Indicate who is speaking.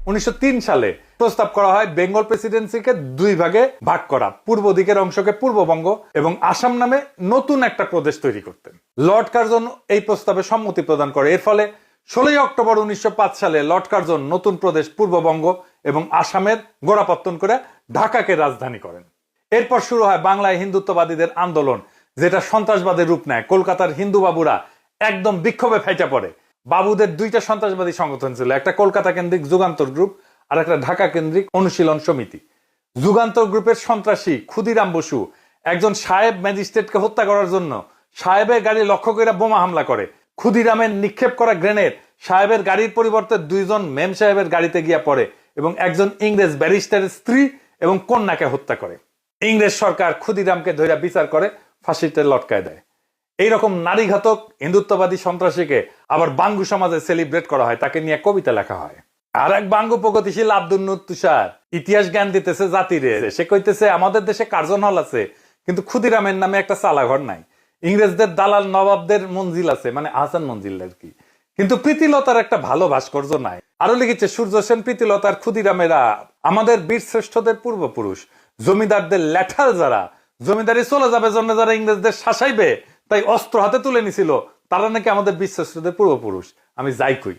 Speaker 1: 1903 সালে প্রস্তাব করা হয় বেঙ্গল প্রেসিডেন্সিকে দুই ভাগে ভাগ করা, পূর্ব দিকের অংশকে পূর্ববঙ্গ এবং আসাম নামে নতুন একটা প্রদেশ তৈরি করতেন। লর্ড কার্জন এই প্রস্তাবে সম্মতি প্রদান করে। এর ফলে 16 অক্টোবর 1905 সালে লর্ড কার্জন নতুন প্রদেশ পূর্ববঙ্গ এবং আসামের গোড়াপত্তন করে ঢাকাকে রাজধানী করেন। এরপর শুরু হয় বাংলায় হিন্দুত্ববাদীদের আন্দোলন, যেটা সন্ত্রাসবাদের রূপ নেয়। কলকাতার হিন্দু বাবুরা একদম বিক্ষোভে ফেটে পড়ে। বাবুদের দুইটা সন্ত্রাসবাদী সংগঠন ছিল, একটা কলকাতা কেন্দ্রিক যুগান্তর গ্রুপ আর একটা ঢাকা কেন্দ্রিক অনুশীলন সমিতি। যুগান্তর গ্রুপের সন্ত্রাসী ক্ষুদিরাম বসু একজন সাহেব ম্যাজিস্ট্রেটকে হত্যা করার জন্য সাহেবের গাড়ি লক্ষ্য করে বোমা হামলা করে। ক্ষুদিরামের নিক্ষেপ করা গ্রেনেড সাহেবের গাড়ির পরিবর্তে দুইজন মেম সাহেবের গাড়িতে গিয়ে পড়ে এবং একজন ইংরেজ ব্যারিস্টারের স্ত্রী এবং কন্যাকে হত্যা করে। ইংরেজ সরকার ক্ষুদিরামকে ধরে বিচার করে ফাঁসিতে লটকায় দেয়। এইরকম নারীঘাতক হিন্দুত্ববাদী সন্ত্রাসীকে আবার বাঙ্গু সমাজে সেলিব্রেট করা হয়, তাকে নিয়ে কবিতা লেখা হয়। আর এক বাঙ্গু প্রগতিশীল আব্দুল নূর তুষার ইতিহাস জ্ঞান দিতেছে জাতিরে। সে কইতেছে আমাদের দেশে কার্জন হল আছে, কিন্তু ক্ষুদিরামের নামে একটা চালাঘর নাই। ইংরেজদের দালাল নবাবদের মঞ্জিল আছে, মানে আহসান মঞ্জিল আর কি, কিন্তু প্রীতিলতার একটা ভালো ভাস্কর্য নাই। আরো লিখেছে সূর্য সেন, প্রীতিলতার, ক্ষুদিরামেরা আমাদের বীর শ্রেষ্ঠদের পূর্বপুরুষ। জমিদারদের ল্যাঠাল যারা জমিদারি চলে যাবে জন্য যারা ইংরেজদের শাসাইবে তাই অস্ত্র হাতে তুলে নিছিল, তারা নাকি আমাদের বীর শ্রেষ্ঠদের পূর্বপুরুষ। আমি যাই কই।